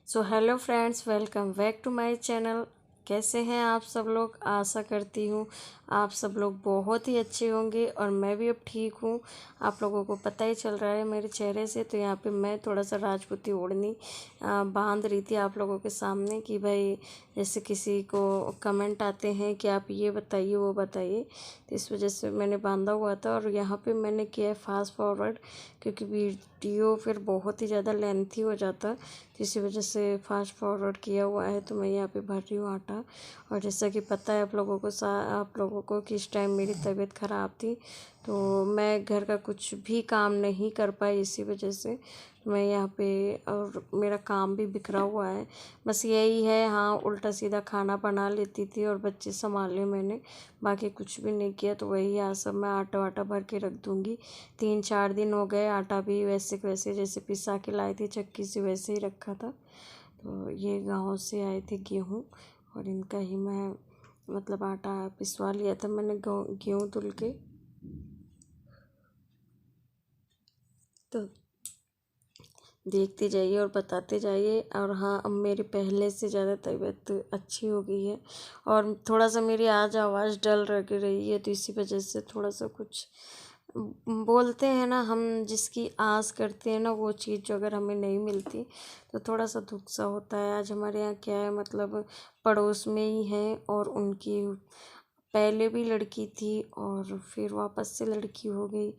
So hello friends, welcome back to my channel. कैसे हैं आप सब लोग? आशा करती हूँ आप सब लोग बहुत ही अच्छे होंगे और मैं भी अब ठीक हूँ। आप लोगों को पता ही चल रहा है मेरे चेहरे से। तो यहाँ पे मैं थोड़ा सा राजपूती ओढ़नी बांध रही थी आप लोगों के सामने कि भाई जैसे किसी को कमेंट आते हैं कि आप ये बताइए वो बताइए, तो इस वजह से मैंने बांधा हुआ था। और यहाँ पे मैंने किया है फास्ट फॉरवर्ड, क्योंकि वीडियो फिर बहुत ही ज़्यादा लेंथी हो जाता, तो इसी वजह से फास्ट फॉरवर्ड किया हुआ है। तो मैं यहाँ पे भर रही हूँ आटा। और जैसा कि पता है आप लोगों को कि इस टाइम मेरी तबीयत ख़राब थी, तो मैं घर का कुछ भी काम नहीं कर पाई। इसी वजह से मैं यहाँ पे, और मेरा काम भी बिखरा हुआ है। बस यही है, हाँ, उल्टा सीधा खाना बना लेती थी और बच्चे संभाले मैंने, बाकी कुछ भी नहीं किया। तो वही आज सब मैं आटा वाटा भर के रख दूँगी। 3-4 दिन हो गए, आटा भी वैसे के वैसे जैसे पिसा के लाई थी चक्की से वैसे ही रखा था। तो ये गाँव से आए थे गेहूँ, और इनका ही मैं मतलब आटा पिसवा लिया था मैंने गेहूँ धुल के। तो देखते जाइए और बताते जाइए। और हाँ, अब मेरी पहले से ज़्यादा तबीयत अच्छी हो गई है, और थोड़ा सा मेरी आज आवाज़ डल लग रही है, तो इसी वजह से थोड़ा सा कुछ बोलते हैं ना, हम जिसकी आस करते हैं ना वो चीज़ जो अगर हमें नहीं मिलती तो थोड़ा सा दुख सा होता है। आज हमारे यहाँ क्या है, मतलब पड़ोस में ही है, और उनकी पहले भी लड़की थी और फिर वापस से लड़की हो गई।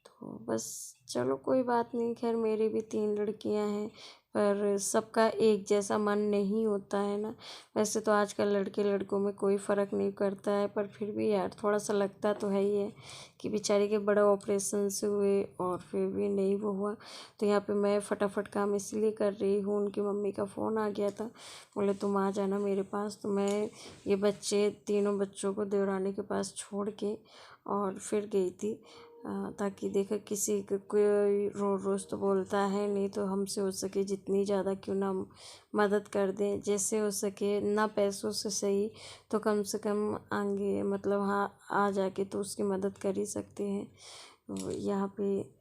तो बस चलो कोई बात नहीं, खैर मेरी भी 3 लड़कियां हैं, पर सबका एक जैसा मन नहीं होता है ना। वैसे तो आजकल लड़के लड़कों में कोई फ़र्क नहीं करता है, पर फिर भी यार थोड़ा सा लगता तो है ही है कि बेचारी के बड़े ऑपरेशन से हुए और फिर भी नहीं वो हुआ। तो यहाँ पे मैं फटाफट काम इसलिए कर रही हूँ, उनकी मम्मी का फ़ोन आ गया था, बोले तुम आ जाना मेरे पास। तो मैं ये तीनों बच्चों को देवरानी के पास छोड़ के और फिर गई थी, ताकि देखो किसी को कोई रोज़ रोज़ तो बोलता है नहीं, तो हमसे हो सके जितनी ज़्यादा क्यों ना मदद कर दें, जैसे हो सके, ना पैसों से सही तो कम से कम आगे मतलब हाँ आ जाके तो उसकी मदद कर ही सकते हैं। तो यहाँ पे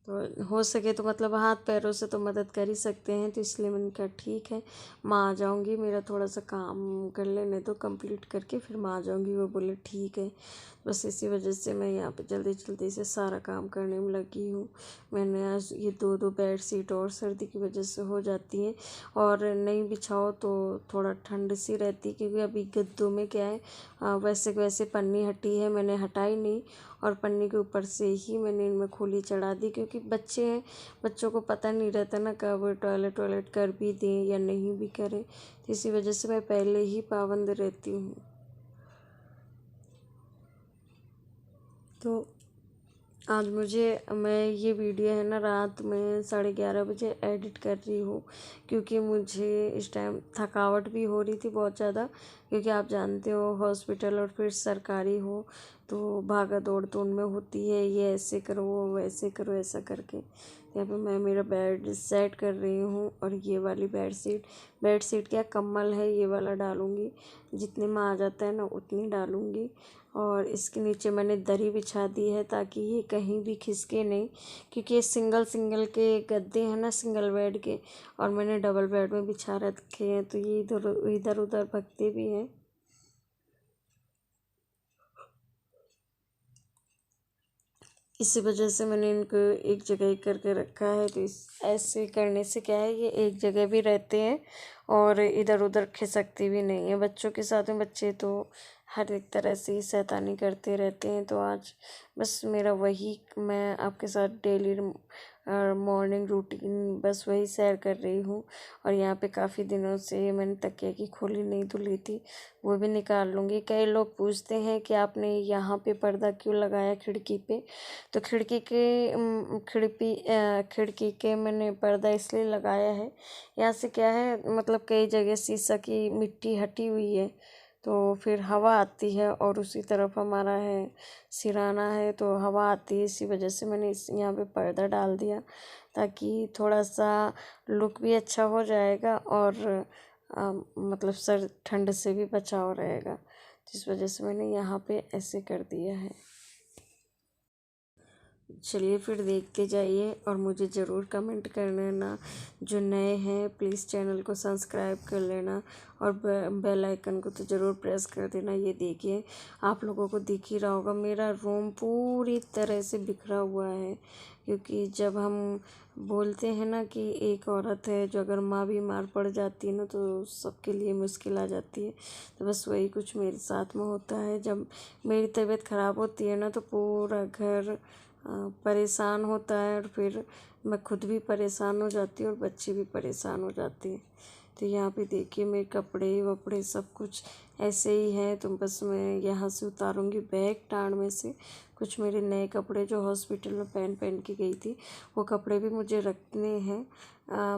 तो हो सके तो मतलब हाथ पैरों से तो मदद कर ही सकते हैं। तो इसलिए मैंने कहा ठीक है, माँ आ जाऊँगी, मेरा थोड़ा सा काम कर लेने दो, कंप्लीट करके फिर माँ आ जाऊँगी। वो बोले ठीक है। बस इसी वजह से मैं यहाँ पे जल्दी जल्दी से सारा काम करने में लगी हूँ। मैंने आज ये 2-2 बेड शीट और सर्दी की वजह से हो जाती है, और नहीं बिछाओ तो थोड़ा ठंड सी रहती, क्योंकि अभी गद्दों में क्या है, वैसे वैसे पन्नी हटी है, मैंने हटाई नहीं, और पन्नी के ऊपर से ही मैंने इनमें खोली चढ़ा दी, क्योंकि बच्चे हैं, बच्चों को पता नहीं रहता ना कब टॉयलेट टॉयलेट कर भी दें या नहीं भी करें। तो इसी वजह से मैं पहले ही पाबंद रहती हूँ। तो आज मैं ये वीडियो है ना रात में 11:30 बजे एडिट कर रही हूँ, क्योंकि मुझे इस टाइम थकावट भी हो रही थी बहुत ज़्यादा, क्योंकि आप जानते हो हॉस्पिटल और फिर सरकारी हो तो भागा दौड़ तो उनमें होती है, ये ऐसे करो वो वैसे करो ऐसा करके। यहाँ पे मैं मेरा बेड सेट कर रही हूँ, और ये वाली बेड शीट क्या कम्बल है, ये वाला डालूँगी, जितने में आ जाता है ना उतनी डालूँगी। और इसके नीचे मैंने दरी बिछा दी है ताकि ये कहीं भी खिसके नहीं, क्योंकि ये सिंगल सिंगल के गद्दे हैं ना, सिंगल बेड के, और मैंने डबल बेड में बिछा रखे हैं, तो ये इधर इधर उधर भगते भी हैं। इसी वजह से मैंने इनको एक जगह ही करके रखा है। तो इस ऐसे करने से क्या है, ये एक जगह भी रहते हैं और इधर उधर खिसकते भी नहीं है। बच्चों के साथ में बच्चे तो हर एक तरह से ही शैतानी करते रहते हैं। तो आज बस मेरा वही, मैं आपके साथ डेली मॉर्निंग रूटीन बस वही शेयर कर रही हूँ। और यहाँ पे काफ़ी दिनों से मैंने तकिया की खोली नहीं धुली थी, वो भी निकाल लूँगी। कई लोग पूछते हैं कि आपने यहाँ पे पर्दा क्यों लगाया खिड़की पे, तो खिड़की के मैंने पर्दा इसलिए लगाया है, यहाँ से क्या है मतलब कई जगह शीशा की मिट्टी हटी हुई है, तो फिर हवा आती है, और उसी तरफ हमारा है सिराना है तो हवा आती है। इसी वजह से मैंने इस यहाँ पे पर्दा डाल दिया, ताकि थोड़ा सा लुक भी अच्छा हो जाएगा, और मतलब सर ठंड से भी बचाव रहेगा। तो इस वजह से मैंने यहाँ पे ऐसे कर दिया है। चलिए फिर देखते जाइए और मुझे ज़रूर कमेंट कर लेना। जो नए हैं प्लीज़ चैनल को सब्सक्राइब कर लेना और बेल आइकन को तो ज़रूर प्रेस कर देना। ये देखिए आप लोगों को दिख ही रहा होगा मेरा रूम पूरी तरह से बिखरा हुआ है, क्योंकि जब हम बोलते हैं ना कि एक औरत है जो अगर माँ बीमार पड़ जाती है ना तो सबके लिए मुश्किल आ जाती है। तो बस वही कुछ मेरे साथ में होता है। जब मेरी तबीयत ख़राब होती है ना तो पूरा घर परेशान होता है और फिर मैं खुद भी परेशान हो जाती हूँ और बच्चे भी परेशान हो जाते हैं। तो यहाँ पे देखिए मेरे कपड़े वपड़े सब कुछ ऐसे ही हैं। तो बस मैं यहाँ से उतारूँगी बैग टांड में से। कुछ मेरे नए कपड़े जो हॉस्पिटल में पहन के गई थी वो कपड़े भी मुझे रखने हैं।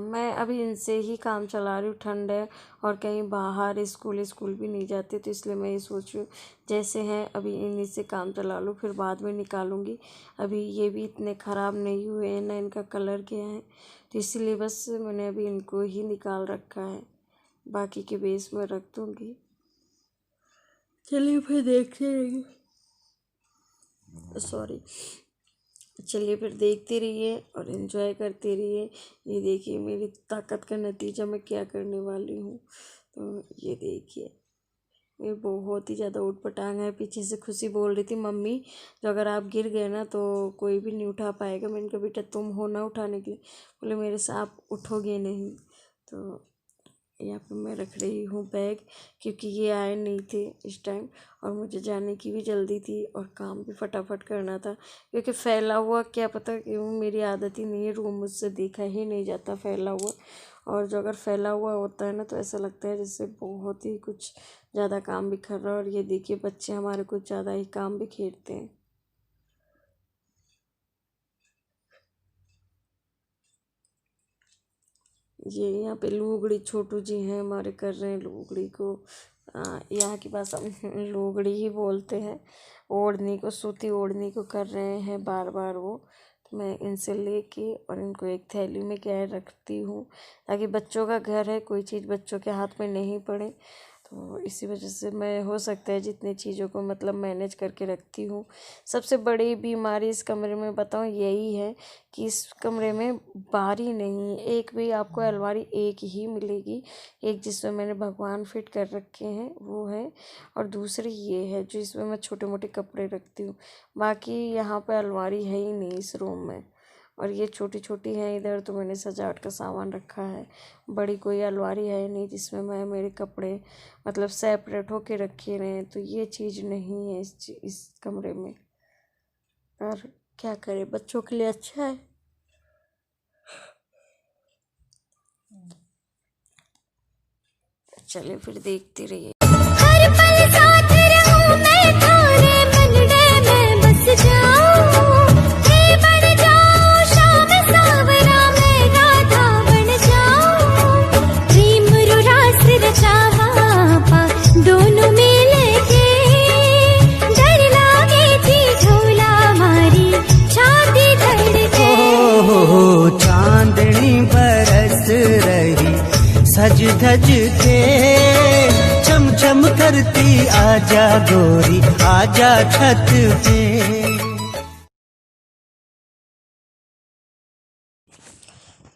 मैं अभी इनसे ही काम चला रही हूँ, ठंड है और कहीं बाहर स्कूल भी नहीं जाते, तो इसलिए मैं ये सोच रही हूँ जैसे हैं अभी इन्हीं से काम चला लूँ, फिर बाद में निकालूंगी। अभी ये भी इतने ख़राब नहीं हुए हैं ना, इनका कलर गया है, तो इसीलिए बस मैंने अभी इनको ही निकाल रखा है, बाकी के बेस में रख दूँगी। चलिए फिर देखते रहिए, सॉरी, चलिए फिर देखते रहिए और एंजॉय करते रहिए। ये देखिए मेरी ताकत का नतीजा मैं क्या करने वाली हूँ। तो ये देखिए ये बहुत ही ज़्यादा ऊटपटांग है। पीछे से खुशी बोल रही थी मम्मी जो अगर आप गिर गए ना तो कोई भी नहीं उठा पाएगा। मैंने कहा बेटा तुम हो ना उठाने के लिए, बोले मेरे से आप उठोगे नहीं। तो यहाँ पे मैं रख रही हूँ बैग, क्योंकि ये आए नहीं थे इस टाइम और मुझे जाने की भी जल्दी थी और काम भी फटाफट करना था, क्योंकि फैला हुआ क्या पता क्यों मेरी आदत ही नहीं है, रूम मुझसे देखा ही नहीं जाता फैला हुआ। और जो अगर फैला हुआ होता है ना तो ऐसा लगता है जैसे बहुत ही कुछ ज़्यादा काम बिखर रहा है। और ये देखिए बच्चे हमारे कुछ ज़्यादा ही काम बिखेरते हैं। ये यहाँ पे लुगड़ी छोटू जी हैं हमारे कर रहे हैं लुगड़ी को, यहाँ की भाषा में लुगड़ी ही बोलते हैं। ओढ़नी को, सूती ओढ़नी को कर रहे हैं बार बार वो। तो मैं इनसे लेके और इनको एक थैली में क्या है रखती हूँ, ताकि बच्चों का घर है कोई चीज़ बच्चों के हाथ में नहीं पड़े। तो इसी वजह से मैं हो सकता है जितनी चीज़ों को मतलब मैनेज करके रखती हूँ। सबसे बड़ी बीमारी इस कमरे में बताऊँ यही है कि इस कमरे में बारी नहीं है, एक भी आपको अलमारी एक ही मिलेगी। एक जिसमें मैंने भगवान फिट कर रखे हैं वो है, और दूसरी ये है जो इसमें मैं छोटे मोटे कपड़े रखती हूँ। बाकी यहाँ पे अलमारी है ही नहीं इस रूम में। और ये छोटी छोटी है इधर, तो मैंने सजावट का सामान रखा है। बड़ी कोई अलमारी है नहीं जिसमें मैं मेरे कपड़े मतलब सेपरेट होके रखे रहें, तो ये चीज़ नहीं है इस कमरे में। और क्या करें, बच्चों के लिए अच्छा है। चलिए फिर देखते रहिए। हर पल साथ रहूं मैं थारे मनडे में बस जाऊं, हे बन जाऊं शाम सावरा मैं राधा बन जाऊं, प्रेम रो रास रचावा पा दोनों मिलके, डर लागे थी ढोला मारी छाती धड़के। ओ चांदनी बरस रही सज धज के, चम चम करती आजा गोरी आजा छत पे।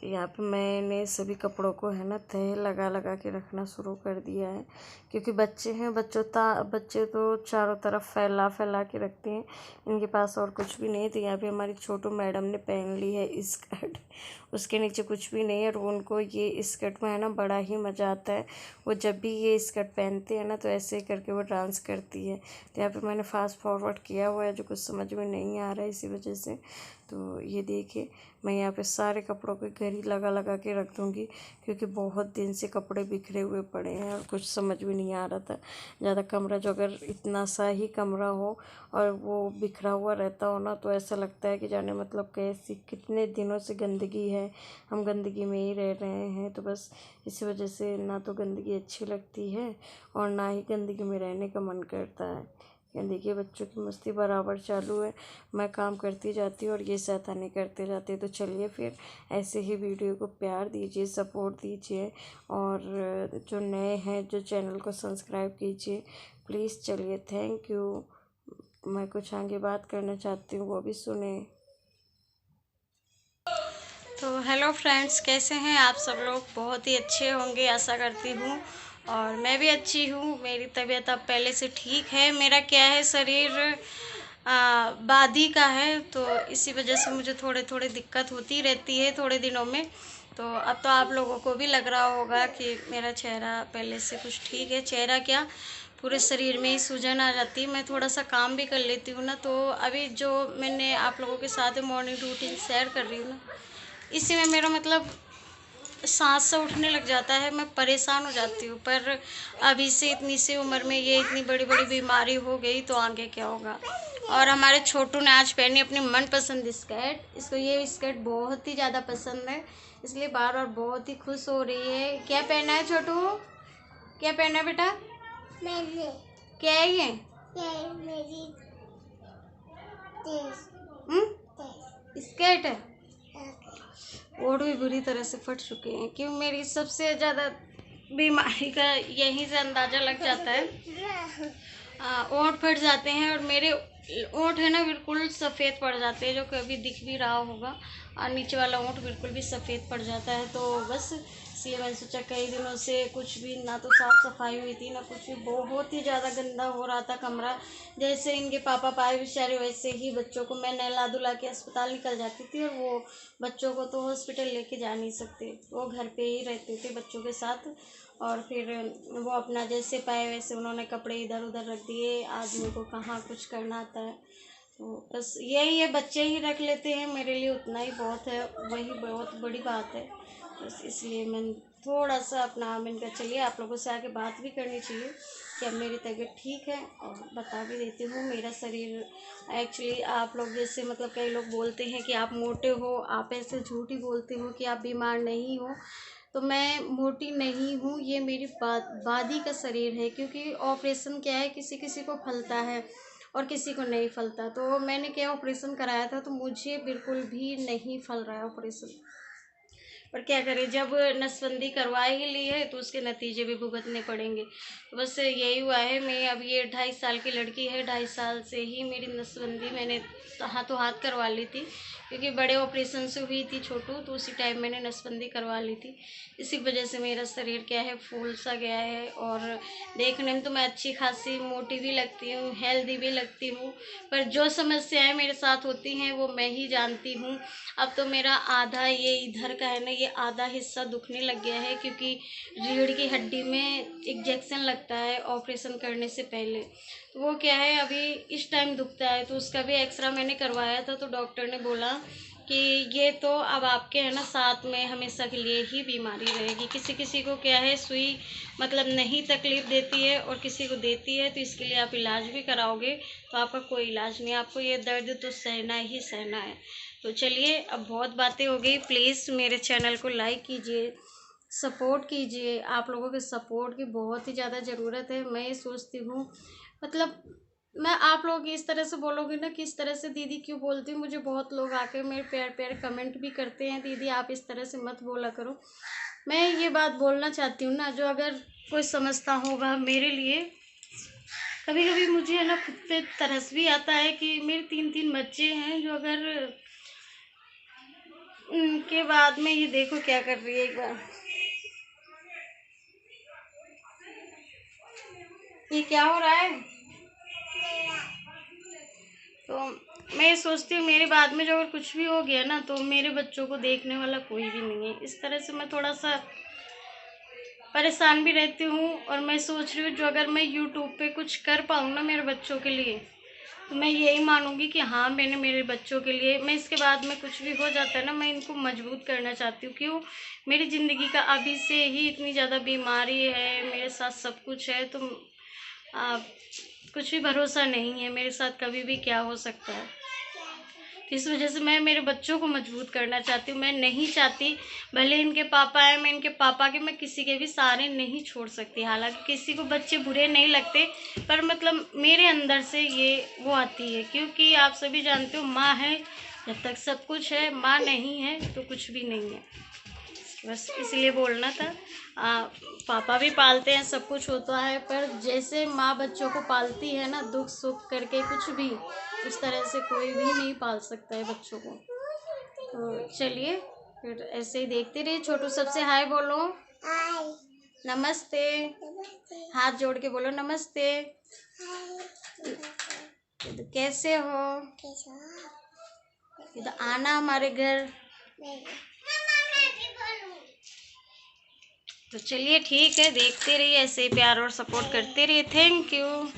यहाँ पे मैंने सभी कपड़ों को है ना तह लगा लगा के रखना शुरू कर दिया है, क्योंकि बच्चे हैं, बच्चे तो चारों तरफ फैला फैला के रखते हैं, इनके पास और कुछ भी नहीं। तो यहाँ पे हमारी छोटू मैडम ने पहन ली है स्कर्ट, उसके नीचे कुछ भी नहीं है और उनको ये स्कर्ट में है ना बड़ा ही मज़ा आता है। वो जब भी ये स्कर्ट पहनते हैं ना तो ऐसे ही करके वो डांस करती है। तो यहाँ पे मैंने फास्ट फॉरवर्ड किया हुआ है जो कुछ समझ में नहीं आ रहा है इसी वजह से। तो ये देखिए मैं यहाँ पे सारे कपड़ों को घड़ी लगा लगा के रख दूँगी, क्योंकि बहुत दिन से कपड़े बिखरे हुए पड़े हैं और कुछ समझ भी नहीं आ रहा था। ज़्यादा कमरा जो अगर इतना सा ही कमरा हो और वो बिखरा हुआ रहता हो ना तो ऐसा लगता है कि जाने मतलब कैसी कितने दिनों से गंदगी है, हम गंदगी में ही रह रहे हैं। तो बस इसी वजह से ना तो गंदगी अच्छी लगती है और ना ही गंदगी में रहने का मन करता है। यहाँ देखिए बच्चों की मस्ती बराबर चालू है, मैं काम करती जाती हूँ और ये शैतानी करते जाते हैं। तो चलिए फिर ऐसे ही वीडियो को प्यार दीजिए, सपोर्ट दीजिए और जो नए हैं जो चैनल को सब्सक्राइब कीजिए प्लीज़। चलिए थैंक यू। मैं कुछ आगे बात करना चाहती हूँ वो भी सुने। तो हेलो फ्रेंड्स, कैसे हैं आप सब लोग। बहुत ही अच्छे होंगे आशा करती हूँ। और मैं भी अच्छी हूँ। मेरी तबीयत अब पहले से ठीक है। मेरा क्या है, शरीर बादी का है, तो इसी वजह से मुझे थोड़े थोड़े दिक्कत होती रहती है थोड़े दिनों में। तो अब तो आप लोगों को भी लग रहा होगा कि मेरा चेहरा पहले से कुछ ठीक है। चेहरा क्या, पूरे शरीर में ही सूजन आ जाती है। मैं थोड़ा सा काम भी कर लेती हूँ ना, तो अभी जो मैंने आप लोगों के साथ मॉर्निंग रूटीन शेयर कर रही हूँ ना, इसी में मेरा मतलब सांस से उठने लग जाता है। मैं परेशान हो जाती हूँ। पर अभी से इतनी सी उम्र में ये इतनी बड़ी बड़ी बीमारी हो गई तो आगे क्या होगा। और हमारे छोटू ने आज पहनी अपनी मनपसंद स्कर्ट। इसको ये स्कर्ट बहुत ही ज़्यादा पसंद है, इसलिए बार बार बहुत ही खुश हो रही है। क्या पहना है छोटू, क्या पहना है बेटा? मैंने क्या है ये? मेरी स्कर्ट है। ओठ भी बुरी तरह से फट चुके हैं, क्यों मेरी सबसे ज़्यादा बीमारी का यहीं से अंदाज़ा लग जाता है। ओठ फट जाते हैं और मेरे ओठ है ना बिल्कुल सफ़ेद पड़ जाते हैं, जो कभी दिख भी रहा होगा। और नीचे वाला ओठ बिल्कुल भी सफ़ेद पड़ जाता है। तो बस इसलिए मैंने सोचा, कई दिनों से कुछ भी ना तो साफ़ सफाई हुई थी ना कुछ भी, बहुत ही ज़्यादा गंदा हो रहा था कमरा। जैसे इनके पापा पाए बेचारे, वैसे ही बच्चों को मैं नहला धुला के अस्पताल निकल जाती थी, और वो बच्चों को तो हॉस्पिटल लेके जा नहीं सकते, वो घर पे ही रहते थे बच्चों के साथ। और फिर वो अपना जैसे पाए वैसे उन्होंने कपड़े इधर उधर रख दिए। आदमी को कहाँ कुछ करना आता है। तो बस यही है, बच्चे ही रख लेते हैं, मेरे लिए उतना ही बहुत है, वही बहुत बड़ी बात है। बस इसलिए मैं थोड़ा सा अपना, मैंने कहा चलिए आप लोगों से आके बात भी करनी चाहिए कि अब मेरी तबीयत ठीक है। और बता भी देती हूँ, मेरा शरीर एक्चुअली, आप लोग जैसे मतलब कई लोग बोलते हैं कि आप मोटे हो, आप ऐसे झूठ ही बोलते हो कि आप बीमार नहीं हो। तो मैं मोटी नहीं हूँ, ये मेरी बादी का शरीर है। क्योंकि ऑपरेशन क्या है, किसी किसी को फलता है और किसी को नहीं फलता। तो मैंने क्या ऑपरेशन कराया था, तो मुझे बिल्कुल भी नहीं फल रहा है ऑपरेशन। पर क्या करें, जब नसबंदी करवा ही ली है तो उसके नतीजे भी भुगतने पड़ेंगे। तो बस यही हुआ है। मैं अब ये 2.5 साल की लड़की है, 2.5 साल से ही मेरी नसबंदी मैंने हाथों हाथ करवा ली थी। क्योंकि बड़े ऑपरेशन से हुई थी छोटू, तो उसी टाइम मैंने नसबंदी करवा ली थी। इसी वजह से मेरा शरीर क्या है, फूल सा गया है। और देखने में तो मैं अच्छी खासी मोटी भी लगती हूँ, हेल्दी भी लगती हूँ, पर जो समस्याएं मेरे साथ होती हैं वो मैं ही जानती हूँ। अब तो मेरा आधा ये इधर का है ना, ये आधा हिस्सा दुखने लग गया है। क्योंकि रीढ़ की हड्डी में इंजेक्शन लगता है ऑपरेशन करने से पहले। तो वो क्या है, अभी इस टाइम दुखता है। तो उसका भी एक्सरा मैंने करवाया था, तो डॉक्टर ने बोला कि ये तो अब आपके है ना साथ में हमेशा के लिए ही बीमारी रहेगी। किसी किसी को क्या है, सुई मतलब नहीं तकलीफ देती है और किसी को देती है। तो इसके लिए आप इलाज भी कराओगे तो आपका कोई इलाज नहीं, आपको ये दर्द तो सहना ही सहना है। तो चलिए, अब बहुत बातें हो गई। प्लीज़ मेरे चैनल को लाइक कीजिए, सपोर्ट कीजिए। आप लोगों के सपोर्ट की बहुत ही ज़्यादा ज़रूरत है। मैं ये सोचती हूँ, मतलब मैं आप लोग इस तरह से बोलोगे ना कि इस तरह से दीदी क्यों बोलती हूँ, मुझे बहुत लोग आके मेरे प्यार प्यार कमेंट भी करते हैं, दीदी आप इस तरह से मत बोला करो। मैं ये बात बोलना चाहती हूँ ना, जो अगर कोई समझता होगा मेरे लिए। कभी कभी मुझे है ना खुद पे तरस भी आता है कि मेरे 3 बच्चे हैं, जो अगर उनके बाद में ये देखो क्या कर रही है। एक बार ये क्या हो रहा है, तो मैं ये सोचती हूँ मेरे बाद में जो अगर कुछ भी हो गया ना, तो मेरे बच्चों को देखने वाला कोई भी नहीं है। इस तरह से मैं थोड़ा सा परेशान भी रहती हूँ। और मैं सोच रही हूँ, जो अगर मैं यूट्यूब पे कुछ कर पाऊँ ना मेरे बच्चों के लिए, तो मैं यही मानूंगी कि हाँ मैंने मेरे बच्चों के लिए, मैं इसके बाद में कुछ भी हो जाता है ना, मैं इनको मजबूत करना चाहती हूँ। क्यों, मेरी ज़िंदगी का अभी से ही इतनी ज़्यादा बीमारी है, मेरे साथ सब कुछ है। तो कुछ भी भरोसा नहीं है मेरे साथ, कभी भी क्या हो सकता है। तो इस वजह से मैं मेरे बच्चों को मजबूत करना चाहती हूँ। मैं नहीं चाहती, भले इनके पापा हैं, मैं इनके पापा के मैं किसी के भी सहारे नहीं छोड़ सकती। हालांकि किसी को बच्चे बुरे नहीं लगते, पर मतलब मेरे अंदर से ये वो आती है। क्योंकि आप सभी जानते हो, माँ है जब तक सब कुछ है, माँ नहीं है तो कुछ भी नहीं है। बस इसलिए बोलना था। पापा भी पालते हैं, सब कुछ होता है, पर जैसे माँ बच्चों को पालती है ना, दुख सुख करके कुछ भी, उस तरह से कोई भी नहीं पाल सकता है बच्चों को। तो चलिए, फिर ऐसे ही देखते रहिए। छोटू सबसे हाय बोलो। हाय। नमस्ते। नमस्ते। हाथ जोड़ के बोलो नमस्ते। हाय। तो कैसे हो? कैसे हो? तो आना हमारे घर। तो चलिए ठीक है, देखते रहिए ऐसे ही प्यार और सपोर्ट करते रहिए। Thank you.